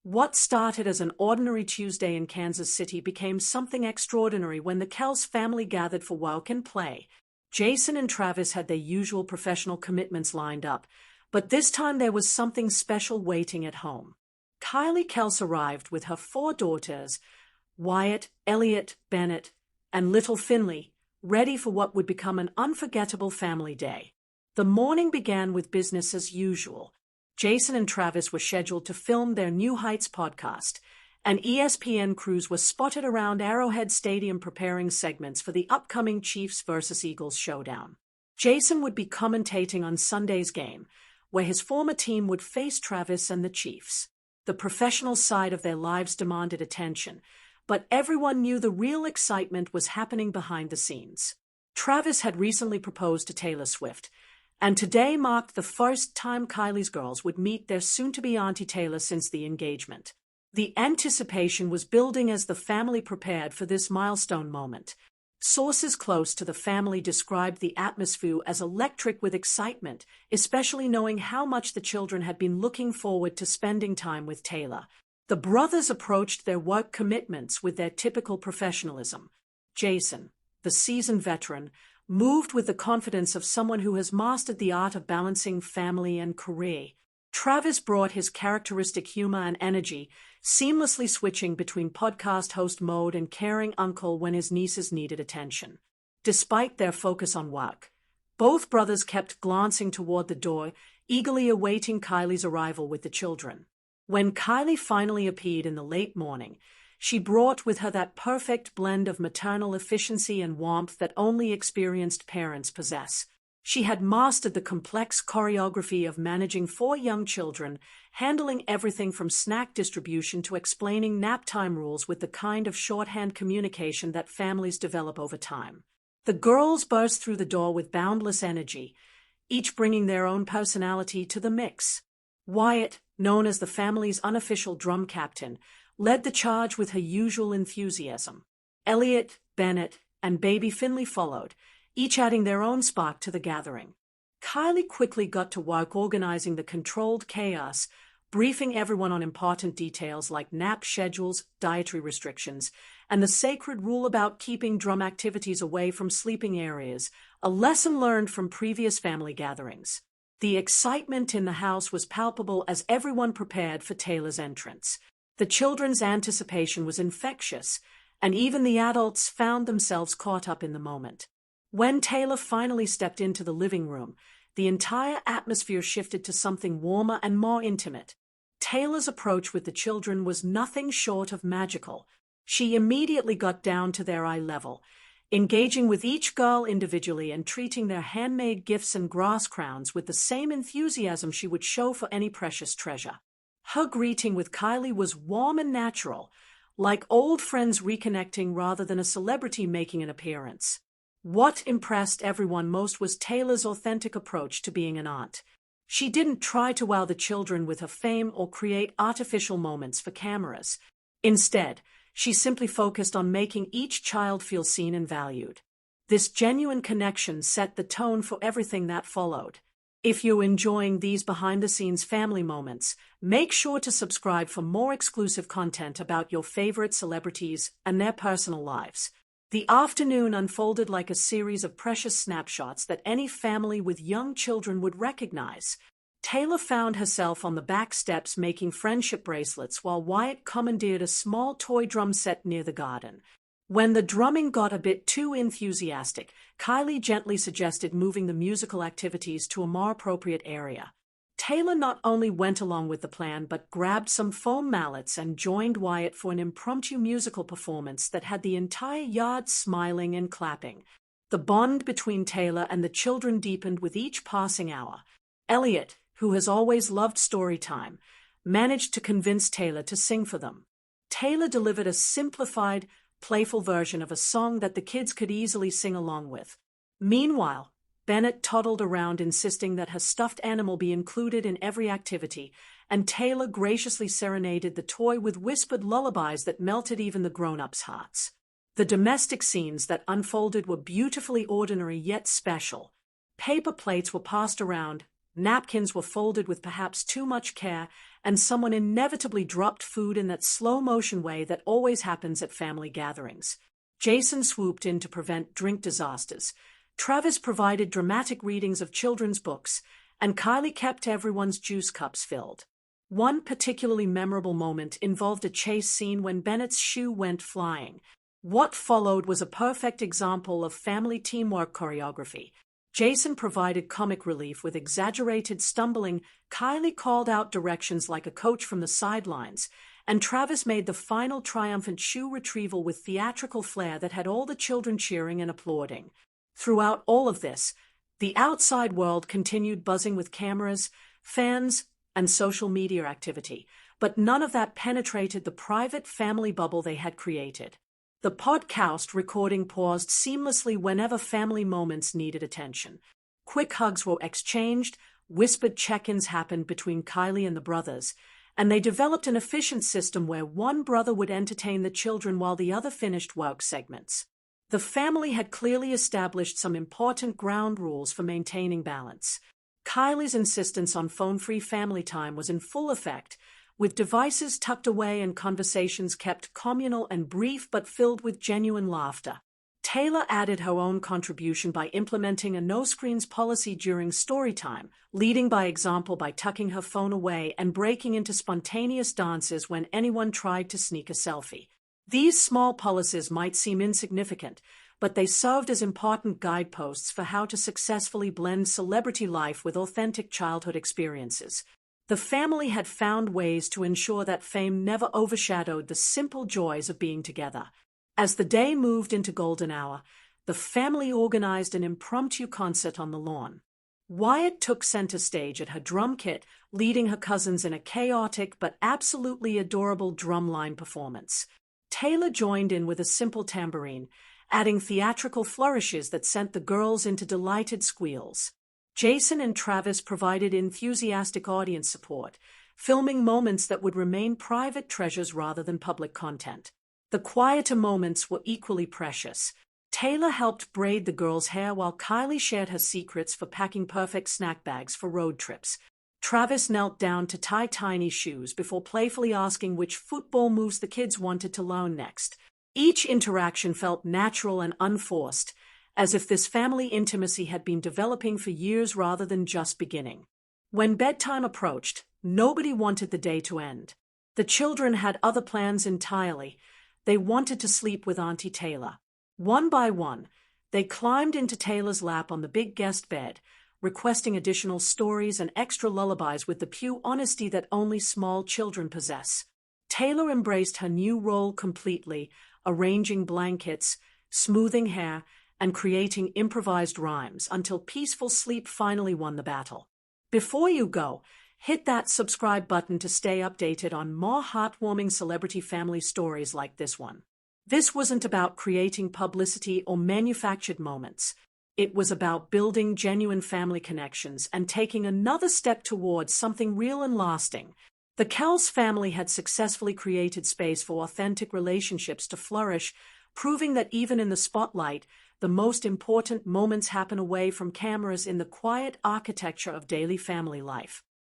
What started as an ordinary Tuesday in Kansas City became something extraordinary when the Kelce family gathered for work and play. Jason and Travis had their usual professional commitments lined up, but this time there was something special waiting at home. Kylie Kelce arrived with her 4 daughters, Wyatt, Elliot, Bennett, and little Finley, ready for what would become an unforgettable family day. The morning began with business as usual. Jason and Travis were scheduled to film their New Heights podcast, and ESPN crews were spotted around Arrowhead Stadium preparing segments for the upcoming Chiefs vs. Eagles showdown. Jason would be commentating on Sunday's game, where his former team would face Travis and the Chiefs. The professional side of their lives demanded attention, but everyone knew the real excitement was happening behind the scenes. Travis had recently proposed to Taylor Swift, and today marked the first time Kylie's girls would meet their soon-to-be Auntie Taylor since the engagement. The anticipation was building as the family prepared for this milestone moment. Sources close to the family described the atmosphere as electric with excitement, especially knowing how much the children had been looking forward to spending time with Taylor. The brothers approached their work commitments with their typical professionalism. Jason, the seasoned veteran, moved with the confidence of someone who has mastered the art of balancing family and career. Travis brought his characteristic humor and energy, seamlessly switching between podcast host mode and caring uncle when his nieces needed attention. Despite their focus on work, both brothers kept glancing toward the door, eagerly awaiting Kylie's arrival with the children. When Kylie finally appeared in the late morning, she brought with her that perfect blend of maternal efficiency and warmth that only experienced parents possess. She had mastered the complex choreography of managing 4 young children, handling everything from snack distribution to explaining nap time rules with the kind of shorthand communication that families develop over time. The girls burst through the door with boundless energy, each bringing their own personality to the mix. Wyatt, known as the family's unofficial drum captain, led the charge with her usual enthusiasm. Elliot, Bennett, and baby Finley followed, each adding their own spark to the gathering. Kylie quickly got to work organizing the controlled chaos, briefing everyone on important details like nap schedules, dietary restrictions, and the sacred rule about keeping drum activities away from sleeping areas, a lesson learned from previous family gatherings. The excitement in the house was palpable as everyone prepared for Taylor's entrance. The children's anticipation was infectious, and even the adults found themselves caught up in the moment. When Taylor finally stepped into the living room, the entire atmosphere shifted to something warmer and more intimate. Taylor's approach with the children was nothing short of magical. She immediately got down to their eye level, engaging with each girl individually and treating their handmade gifts and grass crowns with the same enthusiasm she would show for any precious treasure. Her greeting with Kylie was warm and natural, like old friends reconnecting rather than a celebrity making an appearance. What impressed everyone most was Taylor's authentic approach to being an aunt. She didn't try to wow the children with her fame or create artificial moments for cameras. Instead, she simply focused on making each child feel seen and valued. This genuine connection set the tone for everything that followed. If you're enjoying these behind-the-scenes family moments, make sure to subscribe for more exclusive content about your favorite celebrities and their personal lives. The afternoon unfolded like a series of precious snapshots that any family with young children would recognize. Taylor found herself on the back steps making friendship bracelets while Wyatt commandeered a small toy drum set near the garden. When the drumming got a bit too enthusiastic, Kylie gently suggested moving the musical activities to a more appropriate area. Taylor not only went along with the plan but grabbed some foam mallets and joined Wyatt for an impromptu musical performance that had the entire yard smiling and clapping. The bond between Taylor and the children deepened with each passing hour. Elliot, who has always loved story time, managed to convince Taylor to sing for them. Taylor delivered a simplified, playful version of a song that the kids could easily sing along with. Meanwhile, Bennett toddled around insisting that her stuffed animal be included in every activity, and Taylor graciously serenaded the toy with whispered lullabies that melted even the grown-ups' hearts. The domestic scenes that unfolded were beautifully ordinary yet special. Paper plates were passed around, Napkins were folded with perhaps too much care, and someone inevitably dropped food in that slow-motion way that always happens at family gatherings. Jason swooped in to prevent drink disasters. Travis provided dramatic readings of children's books, and Kylie kept everyone's juice cups filled. One particularly memorable moment involved a chase scene when Bennett's shoe went flying. What followed was a perfect example of family teamwork choreography. Jason provided comic relief with exaggerated stumbling, Kylie called out directions like a coach from the sidelines, and Travis made the final triumphant shoe retrieval with theatrical flair that had all the children cheering and applauding. Throughout all of this, the outside world continued buzzing with cameras, fans, and social media activity, but none of that penetrated the private family bubble they had created. The podcast recording paused seamlessly whenever family moments needed attention. Quick hugs were exchanged, whispered check-ins happened between Kylie and the brothers, and they developed an efficient system where one brother would entertain the children while the other finished work segments. The family had clearly established some important ground rules for maintaining balance. Kylie's insistence on phone-free family time was in full effect, with devices tucked away and conversations kept communal and brief but filled with genuine laughter. Taylor added her own contribution by implementing a no-screens policy during story time, leading by example by tucking her phone away and breaking into spontaneous dances when anyone tried to sneak a selfie. These small policies might seem insignificant, but they served as important guideposts for how to successfully blend celebrity life with authentic childhood experiences. The family had found ways to ensure that fame never overshadowed the simple joys of being together. As the day moved into golden hour, the family organized an impromptu concert on the lawn. Wyatt took center stage at her drum kit, leading her cousins in a chaotic but absolutely adorable drumline performance. Taylor joined in with a simple tambourine, adding theatrical flourishes that sent the girls into delighted squeals. Jason and Travis provided enthusiastic audience support, filming moments that would remain private treasures rather than public content. The quieter moments were equally precious. Taylor helped braid the girls' hair while Kylie shared her secrets for packing perfect snack bags for road trips. Travis knelt down to tie tiny shoes before playfully asking which football moves the kids wanted to learn next. Each interaction felt natural and unforced, as if this family intimacy had been developing for years rather than just beginning. When bedtime approached, nobody wanted the day to end. The children had other plans entirely. They wanted to sleep with Auntie Taylor. One by one, they climbed into Taylor's lap on the big guest bed, requesting additional stories and extra lullabies with the pure honesty that only small children possess. Taylor embraced her new role completely, arranging blankets, smoothing hair, and creating improvised rhymes until peaceful sleep finally won the battle. Before you go, hit that subscribe button to stay updated on more heartwarming celebrity family stories like this one. This wasn't about creating publicity or manufactured moments. It was about building genuine family connections and taking another step towards something real and lasting. The Kelce family had successfully created space for authentic relationships to flourish, proving that even in the spotlight, the most important moments happen away from cameras in the quiet architecture of daily family life.